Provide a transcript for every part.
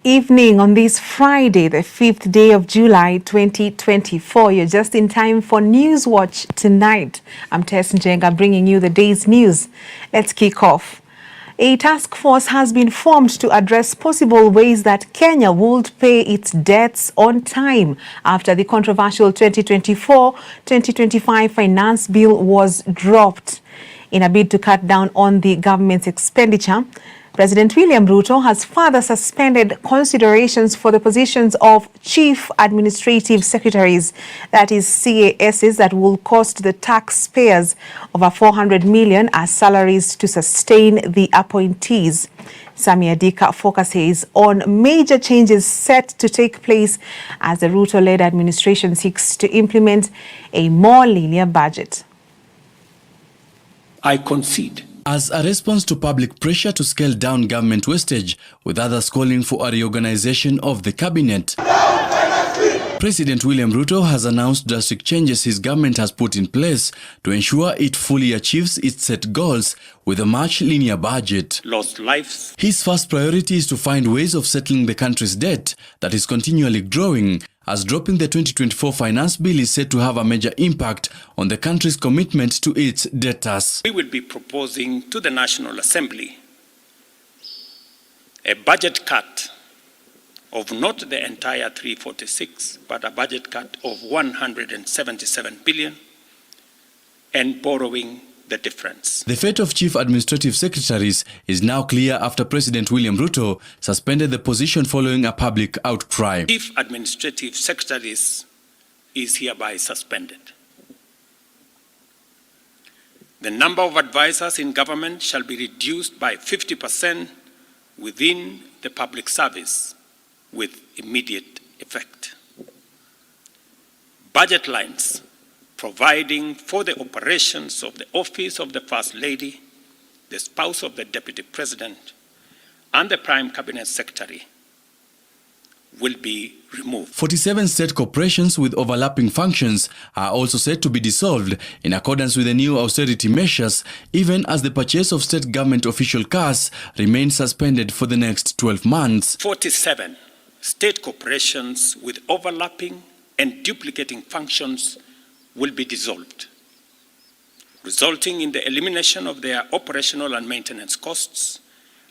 evening on this Friday, the 5th day of July 2024. You're just in time for Newswatch tonight. I'm Tess Njenga bringing you the day's news. Let's kick off. A task force has been formed to address possible ways that Kenya would pay its debts on time after the controversial 2024-2025 finance bill was dropped. In a bid to cut down on the government's expenditure, President William Ruto has further suspended considerations for the positions of Chief Administrative Secretaries, that is CASs, that will cost the taxpayers over 400 million as salaries to sustain the appointees. Sammy Adika focuses on major changes set to take place as the Ruto-led administration seeks to implement a more linear budget. I concede. As a response to public pressure to scale down government wastage, with others calling for a reorganization of the cabinet, President William Ruto has announced drastic changes his government has put in place to ensure it fully achieves its set goals with a much linear budget. Lost lives. His first priority is to find ways of settling the country's debt that is continually growing, as dropping the 2024 finance bill is said to have a major impact on the country's commitment to its debtors. We will be proposing to the National Assembly a budget cut of not the entire 346, but a budget cut of 177 billion and borrowing the difference. The fate of Chief Administrative Secretaries is now clear after President William Ruto suspended the position following a public outcry. Chief Administrative Secretaries is hereby suspended. The number of advisors in government shall be reduced by 50% within the public service with immediate effect. Budget lines providing for the operations of the office of the First Lady, the spouse of the Deputy President, and the Prime Cabinet Secretary will be removed. 47 state corporations with overlapping functions are also set to be dissolved in accordance with the new austerity measures, even as the purchase of state government official cars remains suspended for the next 12 months. 47 state corporations with overlapping and duplicating functions will be dissolved, resulting in the elimination of their operational and maintenance costs,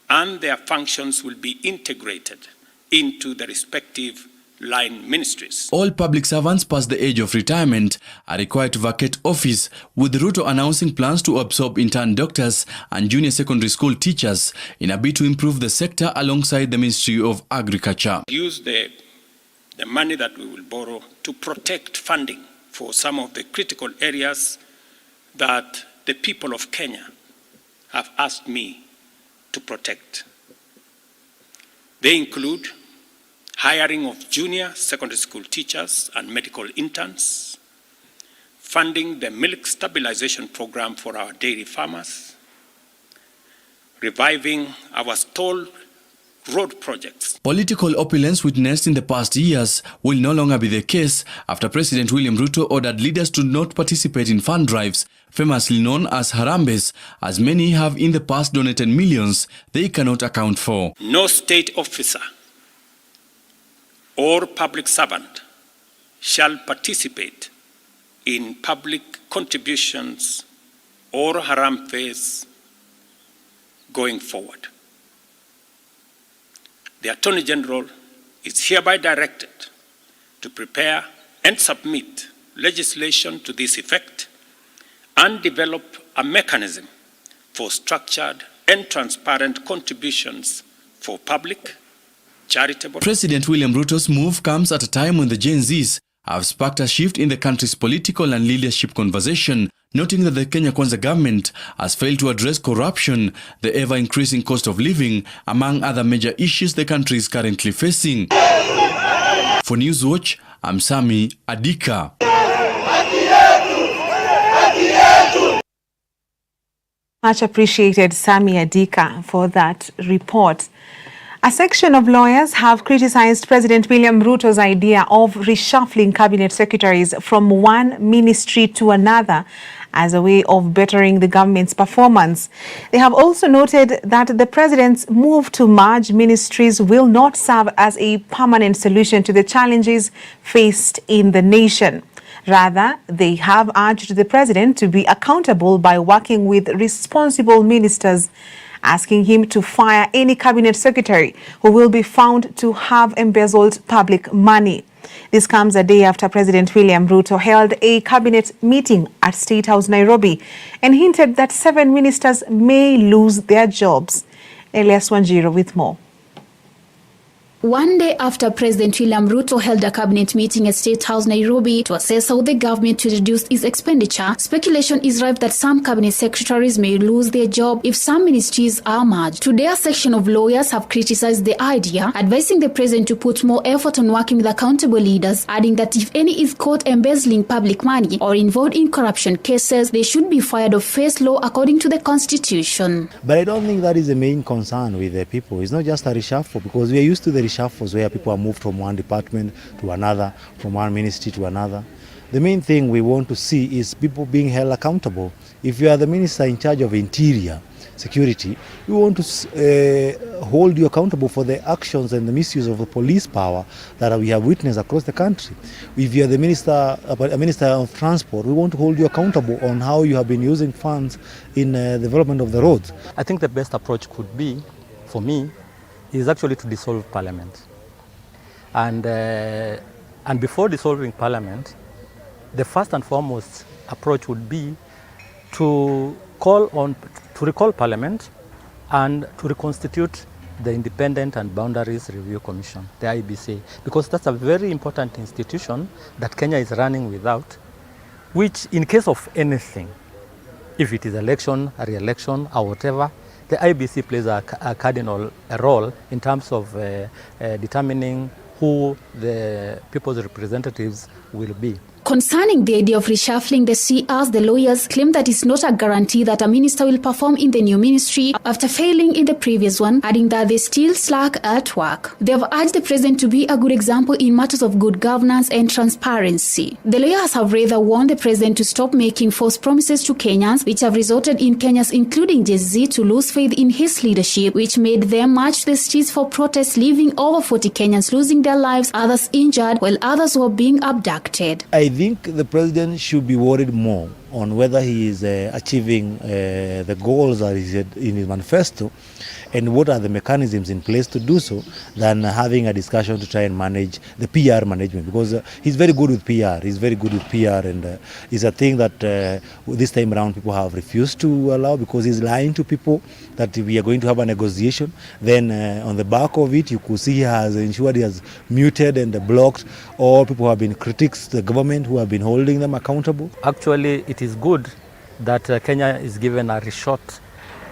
and their functions will be integrated into the respective line ministries. All public servants past the age of retirement are required to vacate office, with Ruto announcing plans to absorb intern doctors and junior secondary school teachers in a bid to improve the sector alongside the Ministry of Agriculture. Use the money that we will borrow to protect funding for some of the critical areas that the people of Kenya have asked me to protect. They include hiring of junior secondary school teachers and medical interns, funding the milk stabilization program for our dairy farmers, reviving our stalled road projects. Political opulence witnessed in the past years will no longer be the case after President William Ruto ordered leaders to not participate in fund drives, famously known as harambes, as many have in the past donated millions they cannot account for. No state officer or public servant shall participate in public contributions or harambes going forward. The Attorney General is hereby directed to prepare and submit legislation to this effect and develop a mechanism for structured and transparent contributions for public, charitable. President William Ruto's move comes at a time when the Gen Zs have sparked a shift in the country's political and leadership conversation, noting that the Kenya Kwanza government has failed to address corruption, the ever-increasing cost of living, among other major issues the country is currently facing. For Newswatch, I'm Sammy Adika. Much appreciated, Sammy Adika, for that report. A section of lawyers have criticized President William Ruto's idea of reshuffling cabinet secretaries from one ministry to another as a way of bettering the government's performance. They have also noted that the president's move to merge ministries will not serve as a permanent solution to the challenges faced in the nation. Rather, they have urged the president to be accountable by working with responsible ministers, asking him to fire any cabinet secretary who will be found to have embezzled public money. This comes a day after President William Ruto held a cabinet meeting at State House, Nairobi, and hinted that 7 ministers may lose their jobs. Elias Wanjiro with more. One day after President William Ruto held a cabinet meeting at State House, Nairobi, to assess how the government to reduce its expenditure, speculation is rife that some cabinet secretaries may lose their job if some ministries are merged. Today, a section of lawyers have criticized the idea, advising the president to put more effort on working with accountable leaders, adding that if any is caught embezzling public money or involved in corruption cases, they should be fired or face law according to the constitution. But I don't think that is the main concern with the people. It's not just a reshuffle, because we are used to the reshuffles where people are moved from one department to another, from one ministry to another. The main thing we want to see is people being held accountable. If you are the minister in charge of interior security, we want to hold you accountable for the actions and the misuse of the police power that we have witnessed across the country. If you are the minister of transport, we want to hold you accountable on how you have been using funds in the development of the roads. I think the best approach could be, for me, is actually to dissolve parliament. And before dissolving parliament, the first and foremost approach would be to recall parliament and to reconstitute the Independent and Boundaries Review Commission, the IBC, because that's a very important institution that Kenya is running without, which in case of anything, if it is election, a re-election or whatever, the IBC plays a cardinal role in terms of determining who the people's representatives will be. Concerning the idea of reshuffling the CRs, the lawyers claim that it's not a guarantee that a minister will perform in the new ministry after failing in the previous one, adding that they still slack at work. They have urged the president to be a good example in matters of good governance and transparency. The lawyers have rather warned the president to stop making false promises to Kenyans, which have resulted in Kenyans, including Gen Z, to lose faith in his leadership, which made them march to the streets for protests, leaving over 40 Kenyans losing their lives, others injured, while others were being abducted. I think the president should be worried more on whether he is achieving the goals that he said in his manifesto and what are the mechanisms in place to do so, than having a discussion to try and manage the PR management, because he's very good with PR. He's very good with PR, and it's a thing that this time around people have refused to allow, because he's lying to people that we are going to have a negotiation. Then on the back of it, you could see he has ensured he has muted and blocked all people who have been critics, the government, who have been holding them accountable. Actually, it is good that Kenya is given a reshot.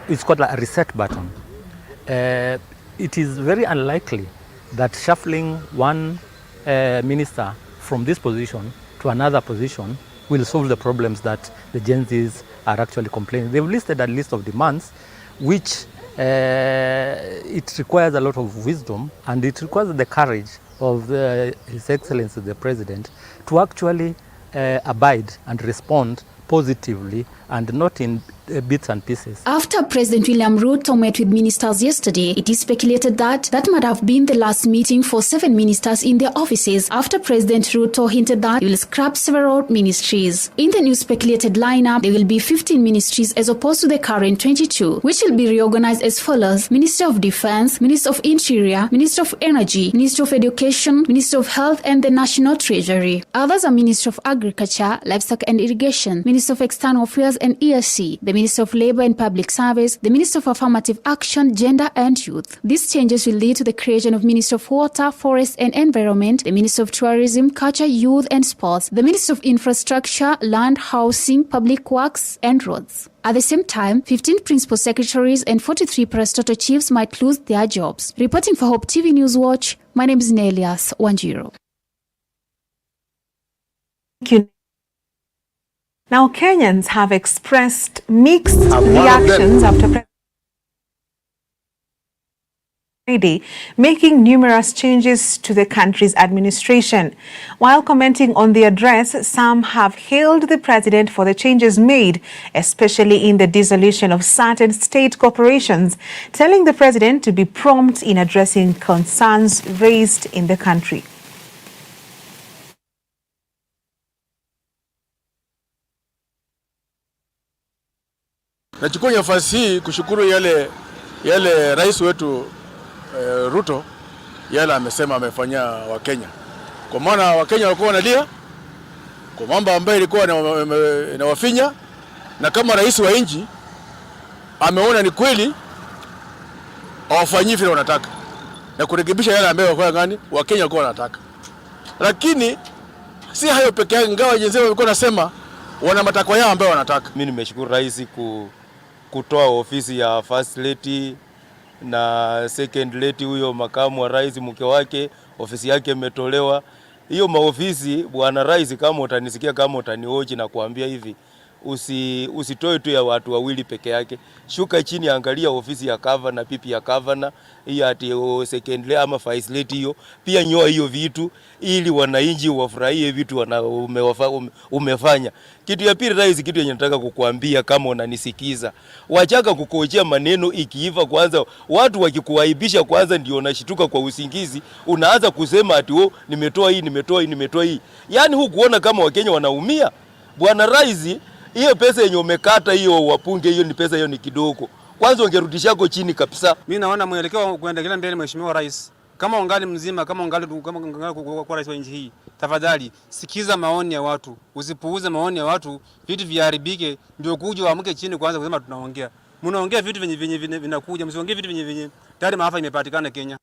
It's called a reset button. It is very unlikely that shuffling one minister from this position to another position will solve the problems that the Gen Zs are actually complaining. They've listed a list of demands which it requires a lot of wisdom, and it requires the courage of His Excellency the President to actually abide and respond positively and not in bits and pieces. After President William Ruto met with ministers yesterday, it is speculated that might have been the last meeting for 7 ministers in their offices, after President Ruto hinted that he will scrap several ministries. In the new speculated lineup, there will be 15 ministries as opposed to the current 22, which will be reorganized as follows: Minister of Defense, Minister of Interior, Minister of Energy, Minister of Education, Minister of Health, and the National Treasury. Others are Minister of Agriculture, Livestock and Irrigation, Minister of External Affairs and ESC, the Minister of Labour and Public Service, the Minister of Affirmative Action, Gender and Youth. These changes will lead to the creation of Minister of Water, Forest and Environment, the Minister of Tourism, Culture, Youth and Sports, the Minister of Infrastructure, Land, Housing, Public Works and Roads. At the same time, 15 principal secretaries and 43 parastatal chiefs might lose their jobs. Reporting for Hope TV Newswatch, my name is Elias Wanjiro. Thank you. Now, Kenyans have expressed mixed reactions after Friday, making numerous changes to the country's administration. While commenting on the address, some have hailed the president for the changes made, especially in the dissolution of certain state corporations, telling the president to be prompt in addressing concerns raised in the country. Nachukua nafasi hii kushukuru yale rais wetu Ruto yale amesema amefanyia Wakenya. Kwa maana Wakenya walikuwa wanalia kwa mambo ambayo ilikuwa inawafinya, na kama rais wa nchi ameona ni kweli hawafanyii vile wanataka na kurekebisha yale ambayo Wakenya walikuwa wanataka. Lakini si hayo peke yake, ingawa jinsi walikuwa nasema wana matakwa yao ambayo wanataka. Mimi nimeshukuru rais kutoa ofisi ya first lady na second lady, huyo makamu wa rais mke wake ofisi yake imetolewa. Hiyo maofisi bwana rais, kama utanisikia, kama utanioji na kuambia hivi, usitoe tu ya watu wawili peke yake, shuka chini, angalia ofisi ya governor, pipi ya governor, hiyo ati second lady ama first lady, hiyo pia nyoa hiyo vitu ili wananchi wafurahie vitu umefanya. Kitu ya pili rais, kitu yenye nataka kukuambia kama unanisikiza, wachaka kukojea maneno ikiiva kwanza, watu wakikuaibisha kwanza ndio unashituka kwa usingizi, unaanza kusema ati nimetoa hii. Yaani hukuona kama Wakenya wanaumia? Bwana rais, hiyo pesa yenye umekata hiyo wapunge, hiyo ni pesa, hiyo ni kidogo. Kwanza ungerudishako chini kabisa. Mimi naona mwelekeo kuendelea mbele, mheshimiwa rais. Kama ungali mzima, kama ungali kwa rais wa nchi hii, tafadhali sikiza maoni ya watu. Usipuuze maoni ya watu, vitu viharibike ndio kuja waamke chini kwanza kusema tunaongea. Mnaongea vitu venye vinakuja, msiongee vitu venye tayari maafa imepatikana Kenya.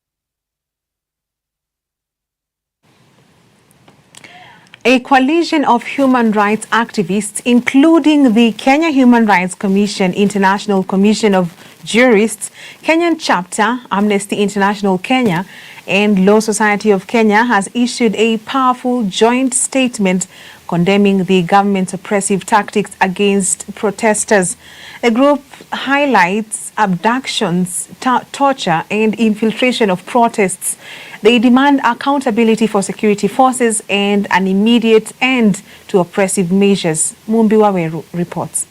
A coalition of human rights activists, including the Kenya Human Rights Commission, International Commission of Jurists, Kenyan Chapter, Amnesty International Kenya, and Law Society of Kenya, has issued a powerful joint statement condemning the government's oppressive tactics against protesters. The group highlights abductions, torture, and infiltration of protests. They demand accountability for security forces and an immediate end to oppressive measures. Mumbi Waweru reports.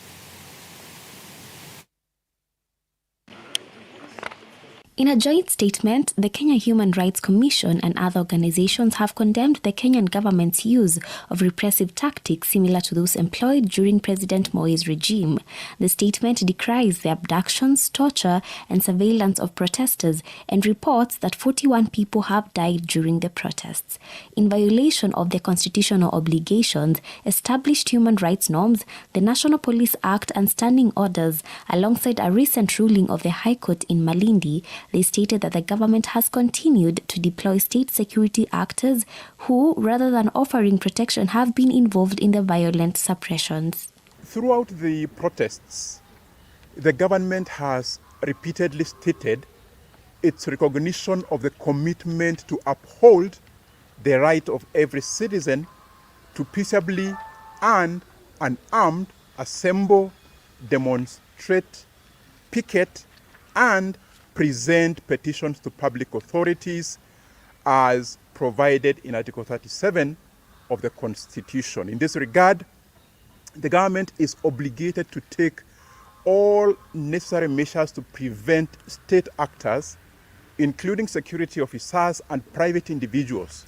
In a joint statement, the Kenya Human Rights Commission and other organizations have condemned the Kenyan government's use of repressive tactics similar to those employed during President Moi's regime. The statement decries the abductions, torture, and surveillance of protesters and reports that 41 people have died during the protests. In violation of their constitutional obligations, established human rights norms, the National Police Act, and standing orders, alongside a recent ruling of the High Court in Malindi, they stated that the government has continued to deploy state security actors who, rather than offering protection, have been involved in the violent suppressions. Throughout the protests, the government has repeatedly stated its recognition of the commitment to uphold the right of every citizen to peaceably and unarmed assemble, demonstrate, picket, and present petitions to public authorities as provided in Article 37 of the Constitution. In this regard, the government is obligated to take all necessary measures to prevent state actors, including security officers and private individuals,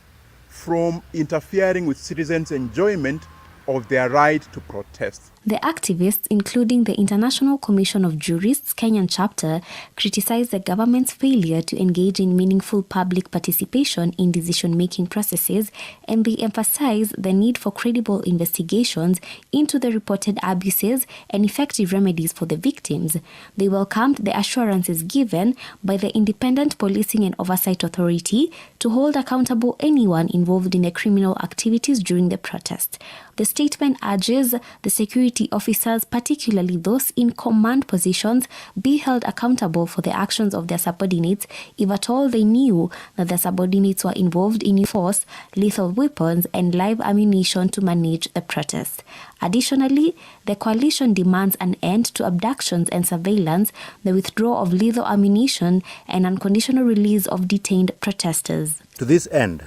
from interfering with citizens' enjoyment of their right to protest. The activists, including the International Commission of Jurists Kenyan chapter, criticized the government's failure to engage in meaningful public participation in decision-making processes, and they emphasized the need for credible investigations into the reported abuses and effective remedies for the victims. They welcomed the assurances given by the Independent Policing and Oversight Authority to hold accountable anyone involved in the criminal activities during the protest. The statement urges the security security officers, particularly those in command positions, be held accountable for the actions of their subordinates if at all they knew that their subordinates were involved in force, lethal weapons, and live ammunition to manage the protest. Additionally, the coalition demands an end to abductions and surveillance, the withdrawal of lethal ammunition, and unconditional release of detained protesters. To this end,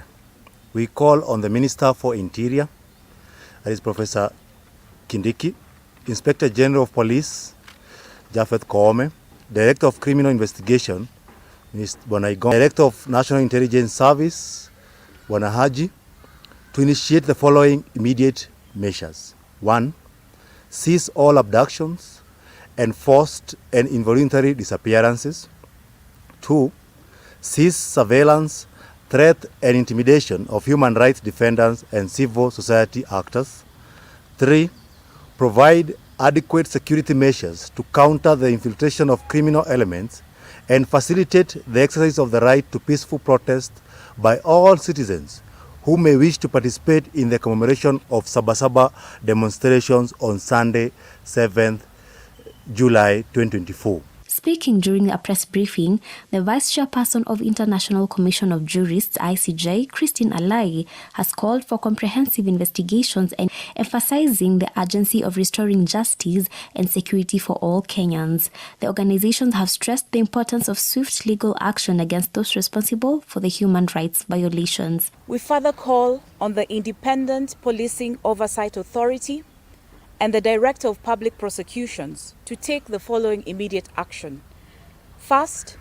we call on the Minister for Interior, that is Professor Kindiki, Inspector General of Police, Japhet Koome, Director of Criminal Investigation, Mr. Bonaigon, Director of National Intelligence Service, Bwana Haji, to initiate the following immediate measures. 1. Cease all abductions and forced and involuntary disappearances. 2. Cease surveillance, threat and intimidation of human rights defenders and civil society actors. 3. Provide adequate security measures to counter the infiltration of criminal elements and facilitate the exercise of the right to peaceful protest by all citizens who may wish to participate in the commemoration of Sabasaba demonstrations on Sunday, 7th July 2024. Speaking during a press briefing, the Vice Chairperson of International Commission of Jurists, ICJ, Christine Alai, has called for comprehensive investigations and emphasizing the urgency of restoring justice and security for all Kenyans. The organizations have stressed the importance of swift legal action against those responsible for the human rights violations. We further call on the Independent Policing Oversight Authority and the Director of Public Prosecutions to take the following immediate action. First,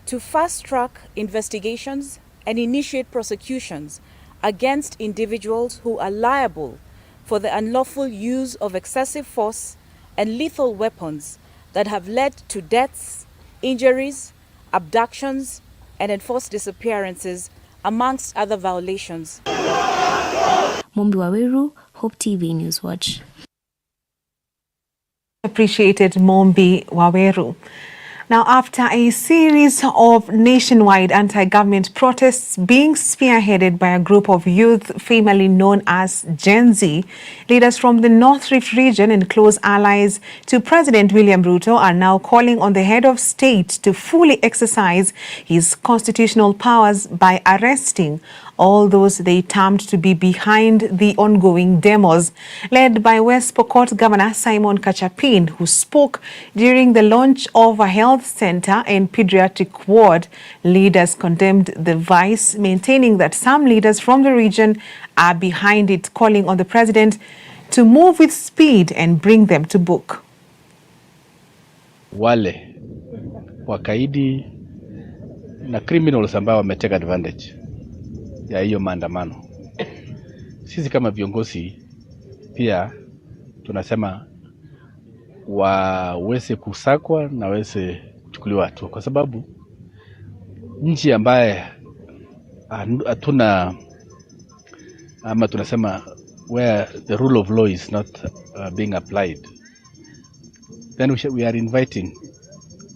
to fast-track investigations and initiate prosecutions against individuals who are liable for the unlawful use of excessive force and lethal weapons that have led to deaths, injuries, abductions, and enforced disappearances, amongst other violations. Mombi Waweru, Hope TV Newswatch. Appreciated Mombi Waweru. Now, after a series of nationwide anti-government protests being spearheaded by a group of youth family known as Gen Z, leaders from the North Rift region and close allies to President William Ruto are now calling on the head of state to fully exercise his constitutional powers by arresting all those they termed to be behind the ongoing demos. Led by West Pokot Governor Simon Kachapin, who spoke during the launch of a health center and pediatric ward, leaders condemned the vice, maintaining that some leaders from the region are behind it, calling on the president to move with speed and bring them to book. Wale wakaidi na criminals ambao wameteka advantage ya hiyo maandamano. Sisi kama viongozi pia tunasema waweze kusakwa na waweze kuchukuliwa hatua, kwa sababu nchi ambaye hatuna ama tunasema where the rule of law is not being applied, then we are inviting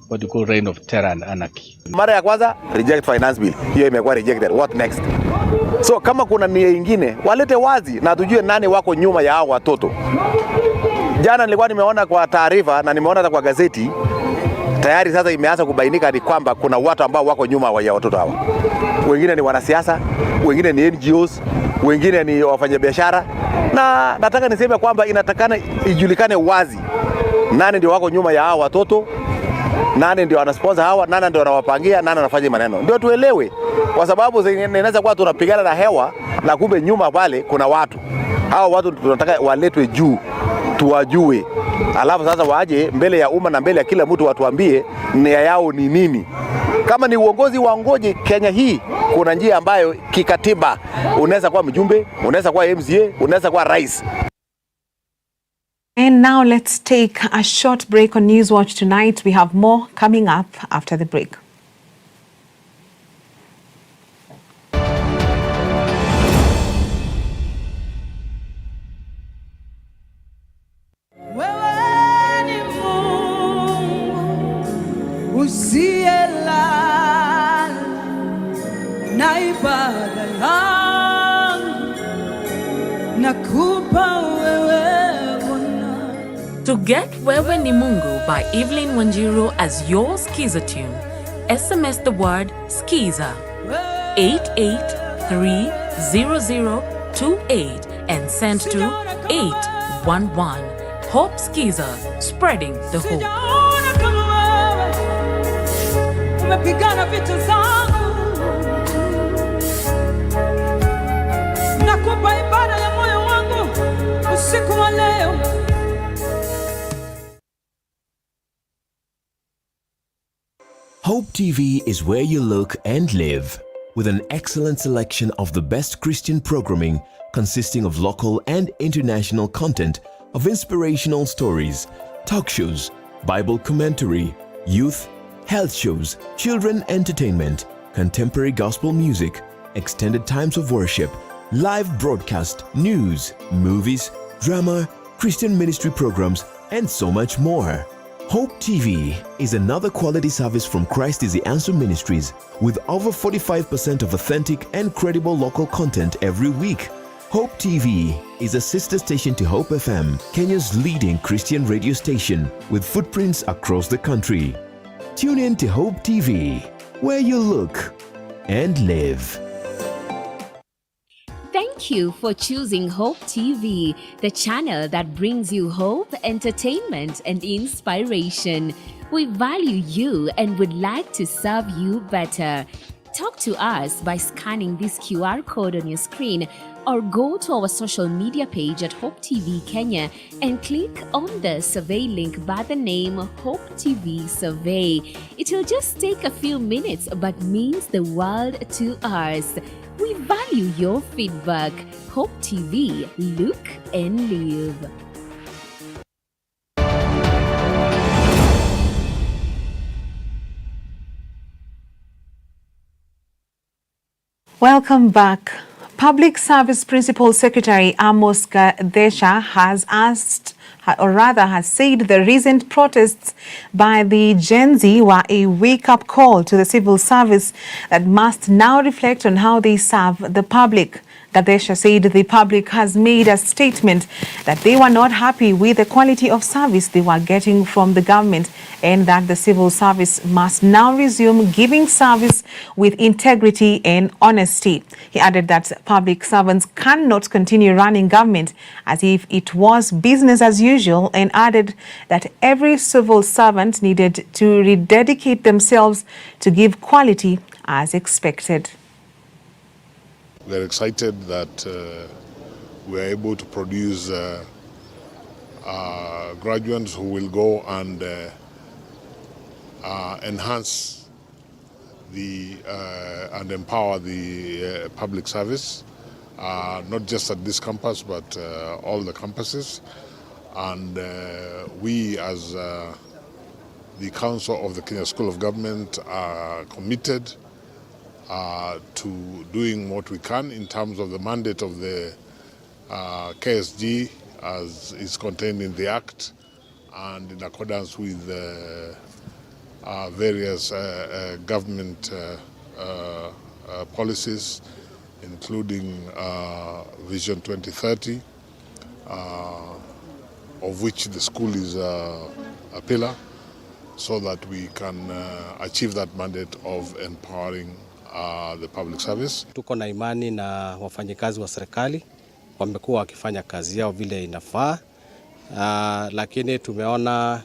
what you call reign of terror and anarchy. Mara ya kwanza reject finance bill, hiyo imekuwa rejected. What next? So kama kuna nia nyingine walete wazi na tujue nani wako nyuma ya hao watoto. Jana nilikuwa nimeona kwa taarifa na nimeona hata kwa gazeti tayari sasa imeanza kubainika ni kwamba kuna watu ambao wako nyuma ya watoto hawa. Wengine ni wanasiasa, wengine ni NGOs, wengine ni wafanyabiashara, na nataka niseme kwamba inatakana ijulikane wazi nani ndio wako nyuma ya hao watoto, nani ndio anasponsor hawa, nani ndio anawapangia, nani anafanya maneno. Ndio tuelewe, kwa sababu inaweza kuwa tunapigana na hewa na kumbe nyuma pale kuna watu. Hao watu tunataka waletwe juu, tuwajue. Alafu sasa waje mbele ya umma na mbele ya kila mtu watuambie nia yao ni nini. Kama ni uongozi wangoje Kenya hii, kuna njia ambayo kikatiba unaweza kuwa mjumbe, unaweza kuwa MCA, unaweza kuwa rais. And now let's take a short break on Newswatch tonight. We have more coming up after the break. Nakupa wewe Bwana To get Wewe ni Mungu by Evelyn Wanjiru as your Skiza tune, SMS the word Skiza 88300028 and send to 811. Hope Skiza, spreading the hope. Umepigana vita zangu, nakupa ibada ya moyo wangu usiku wa leo. Hope TV is where you look and live, with an excellent selection of the best Christian programming consisting of local and international content, of inspirational stories, talk shows, Bible commentary, youth, health shows, children entertainment, contemporary gospel music, extended times of worship, live broadcast, news, movies, drama, Christian ministry programs, and so much more. Hope TV is another quality service from Christ is the Answer Ministries, with over 45% of authentic and credible local content every week. Hope TV is a sister station to Hope FM, Kenya's leading Christian radio station, with footprints across the country. Tune in to Hope TV, where you look and live. Thank you for choosing Hope TV, the channel that brings you hope, entertainment, and inspiration. We value you and would like to serve you better. Talk to us by scanning this QR code on your screen, or go to our social media page at Hope TV Kenya and click on the survey link by the name Hope TV Survey. It will just take a few minutes but means the world to us. We value your feedback. Hope TV, look and live. Welcome back. Public Service Principal Secretary Amos Gadesha has said the recent protests by the Gen Z were a wake-up call to the civil service that must now reflect on how they serve the public. Gadesha said the public has made a statement that they were not happy with the quality of service they were getting from the government, and that the civil service must now resume giving service with integrity and honesty. He added that public servants cannot continue running government as if it was business as usual, and added that every civil servant needed to rededicate themselves to give quality as expected. We're excited that we're able to produce graduates who will go and enhance and empower the public service, not just at this campus but all the campuses. And we as the Council of the Kenya School of Government are committed to doing what we can in terms of the mandate of the KSG as is contained in the Act, and in accordance with various government policies, including Vision 2030, of which the school is a pillar, so that we can achieve that mandate of empowering the public service. Tuko na imani na wafanyikazi wa serikali wamekuwa wakifanya kazi yao vile inafaa, lakini tumeona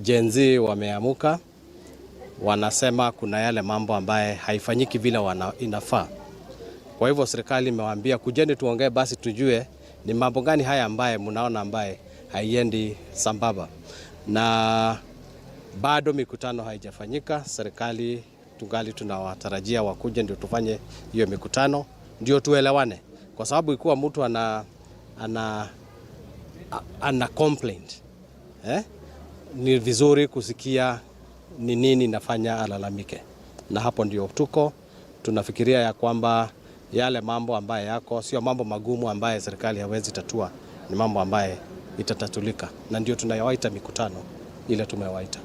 Gen Z wameamuka, wanasema kuna yale mambo ambaye haifanyiki vile inafaa. Kwa hivyo serikali imewaambia kujeni tuongee basi tujue ni mambo gani haya ambaye mnaona ambaye haiendi sambamba, na bado mikutano haijafanyika. Serikali tungali tunawatarajia wakuje ndio tufanye hiyo mikutano ndio tuelewane, kwa sababu ikiwa mtu ana complaint ni vizuri kusikia ni nini nafanya alalamike, na hapo ndio tunafikiria ya kwamba yale mambo ambaye yako sio mambo magumu ambaye serikali hawezi tatua, ni mambo ambaye itatatulika, na ndio tunayawaita mikutano ile tumewaita.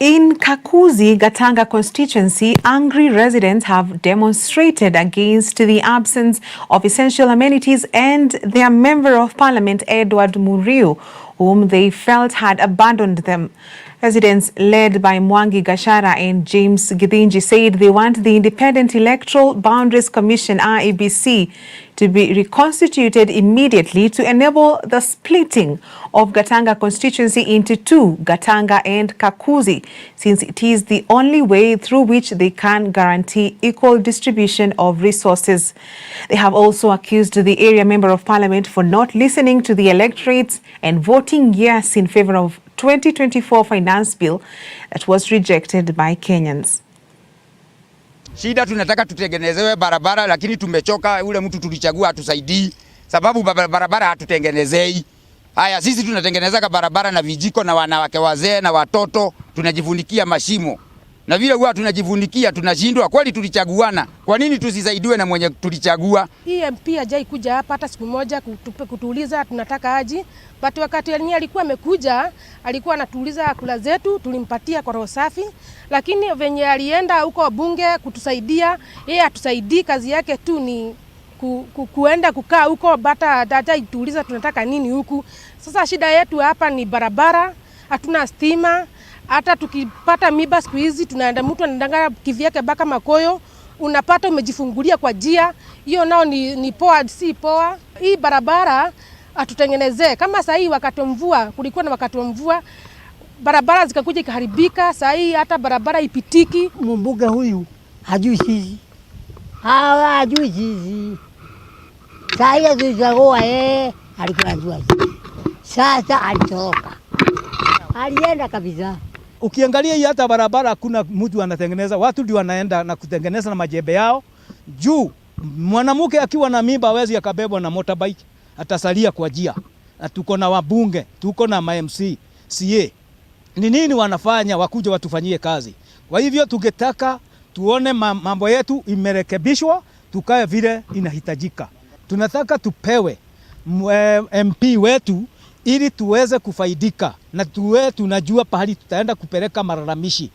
In Kakuzi, Gatanga constituency, angry residents have demonstrated against the absence of essential amenities and their Member of Parliament, Edward Muriu, whom they felt had abandoned them. Residents led by Mwangi Gashara and James Githinji said they want the Independent Electoral Boundaries Commission, IEBC, to be reconstituted immediately to enable the splitting of Gatanga constituency into two, Gatanga and Kakuzi, since it is the only way through which they can guarantee equal distribution of resources. They have also accused the area Member of Parliament for not listening to the electorates and voting yes in favor of 2024 finance bill that was rejected by Kenyans. Shida tunataka tutengenezewe barabara, lakini tumechoka. Ule mtu tulichagua hatusaidii, sababu barabara hatutengenezei. Haya, sisi tunatengeneza barabara na vijiko na wanawake wazee na watoto, tunajivunikia mashimo. Na vile huwa tunajivunikia tunashindwa. Kweli tulichaguana, kwa nini tusisaidiwe na mwenye tulichagua? Hii MP hajai kuja hapa hata siku moja kutuuliza tunataka aje. But wakati yeye alikuwa amekuja, alikuwa anatuuliza kula zetu, tulimpatia kwa roho safi. Lakini venye alienda huko bunge kutusaidia, yeye atusaidii, kazi yake tu ni kuenda kukaa huko, bata hajai tuuliza tunataka nini huku. Sasa shida yetu hapa ni barabara, hatuna stima. Hata tukipata miba siku hizi tunaenda, mtu anaendanga kivyake baka Makoyo, unapata umejifungulia kwa jia. Hiyo nao ni poa, si poa. Hii barabara atutengenezee. Kama sasa hii wakati wa mvua, kulikuwa na wakati wa mvua, barabara zikakuja ikaharibika. Sasa hii hata barabara ipitiki. Mumbuga huyu hajui sisi. Hajui sisi. Sasa hiyo tulichagua alikuwa anajua sisi. Sasa alitoroka. Alienda kabisa. Ukiangalia hii hata barabara hakuna mtu anatengeneza, watu ndio wanaenda na kutengeneza na majembe yao. Juu mwanamke akiwa na mimba hawezi akabebwa na motorbike, atasalia kwa njia. Tuko na wabunge, tuko na MMC, CA. Ni nini wanafanya wakuja watufanyie kazi? Kwa hivyo tungetaka tuone mambo yetu imerekebishwa, tukae vile inahitajika. Tunataka tupewe MP wetu ili tuweze kufaidika na tunajua pahali tutaenda kupeleka malalamishi.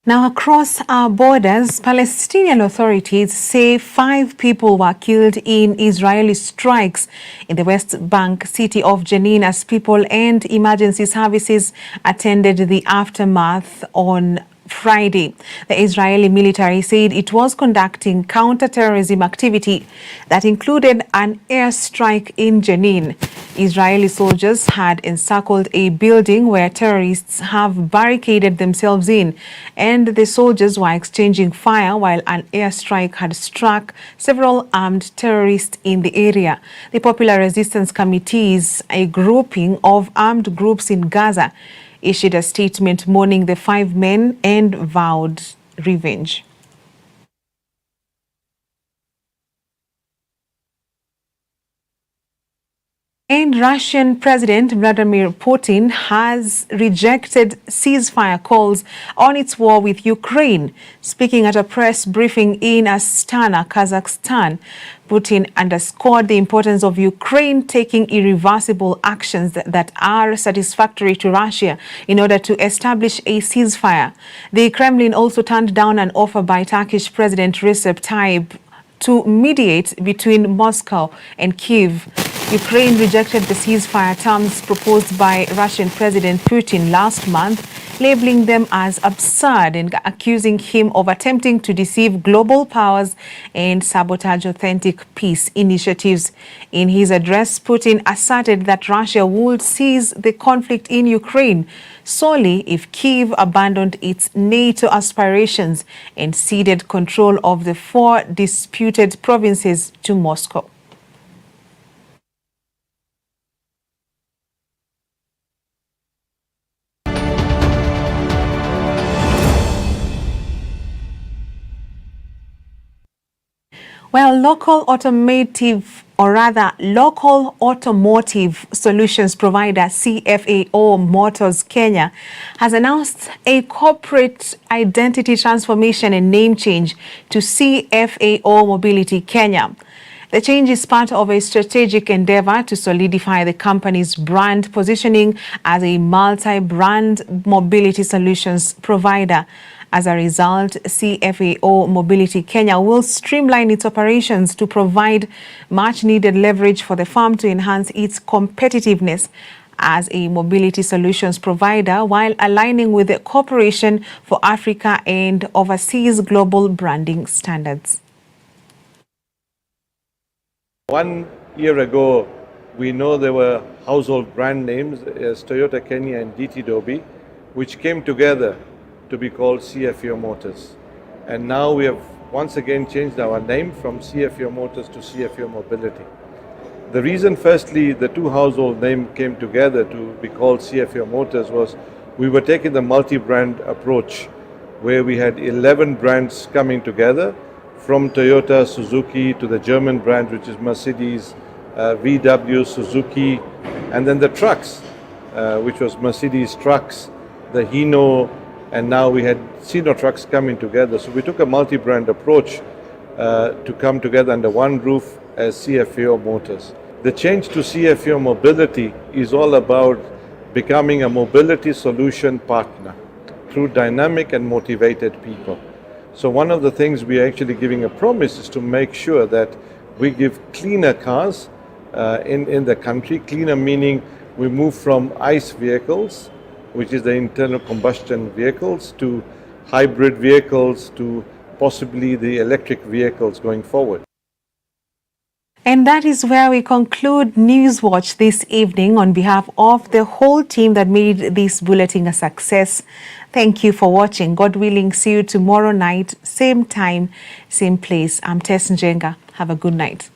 Now, across our borders, Palestinian authorities say 5 people were killed in Israeli strikes in the West Bank city of Jenin as people and emergency services attended the aftermath on Friday. The Israeli military said it was conducting counter-terrorism activity that included an airstrike in Jenin. Israeli soldiers had encircled a building where terrorists have barricaded themselves in, and the soldiers were exchanging fire while an airstrike had struck several armed terrorists in the area. The Popular Resistance Committees, a grouping of armed groups in Gaza, issued a statement mourning the 5 men and vowed revenge. And Russian President Vladimir Putin has rejected ceasefire calls on its war with Ukraine. Speaking at a press briefing in Astana, Kazakhstan, Putin underscored the importance of Ukraine taking irreversible actions that are satisfactory to Russia in order to establish a ceasefire. The Kremlin also turned down an offer by Turkish President Recep Tayyip to mediate between Moscow and Kyiv. Ukraine rejected the ceasefire terms proposed by Russian President Putin last month, labeling them as absurd and accusing him of attempting to deceive global powers and sabotage authentic peace initiatives. In his address, Putin asserted that Russia would cease the conflict in Ukraine solely if Kyiv abandoned its NATO aspirations and ceded control of the 4 disputed provinces to Moscow. Well, local automotive solutions provider CFAO Motors Kenya has announced a corporate identity transformation and name change to CFAO Mobility Kenya. The change is part of a strategic endeavor to solidify the company's brand positioning as a multi-brand mobility solutions provider. As a result, CFAO Mobility Kenya will streamline its operations to provide much-needed leverage for the firm to enhance its competitiveness as a mobility solutions provider while aligning with the Corporation for Africa and overseas global branding standards. 1 year ago, we know there were household brand names as Toyota Kenya and DT Dobi, which came together to be called CFAO Motors. And now we have once again changed our name from CFAO Motors to CFAO Mobility. The reason, firstly, the two household names came together to be called CFAO Motors was we were taking the multi-brand approach where we had 11 brands coming together from Toyota, Suzuki to the German brand, which is Mercedes, VW, Suzuki, and then the trucks, which was Mercedes trucks, the Hino, and now we had Sino trucks coming together. So we took a multi-brand approach to come together under one roof as CFAO Motors. The change to CFAO Mobility is all about becoming a mobility solution partner through dynamic and motivated people. So one of the things we are actually giving a promise is to make sure that we give cleaner cars in the country. Cleaner meaning we move from ICE vehicles, which is the internal combustion vehicles, to hybrid vehicles, to possibly the electric vehicles going forward. And that is where we conclude Newswatch this evening. On behalf of the whole team that made this bulletin a success, thank you for watching. God willing, see you tomorrow night, same time, same place. I'm Tess Njenga. Have a good night.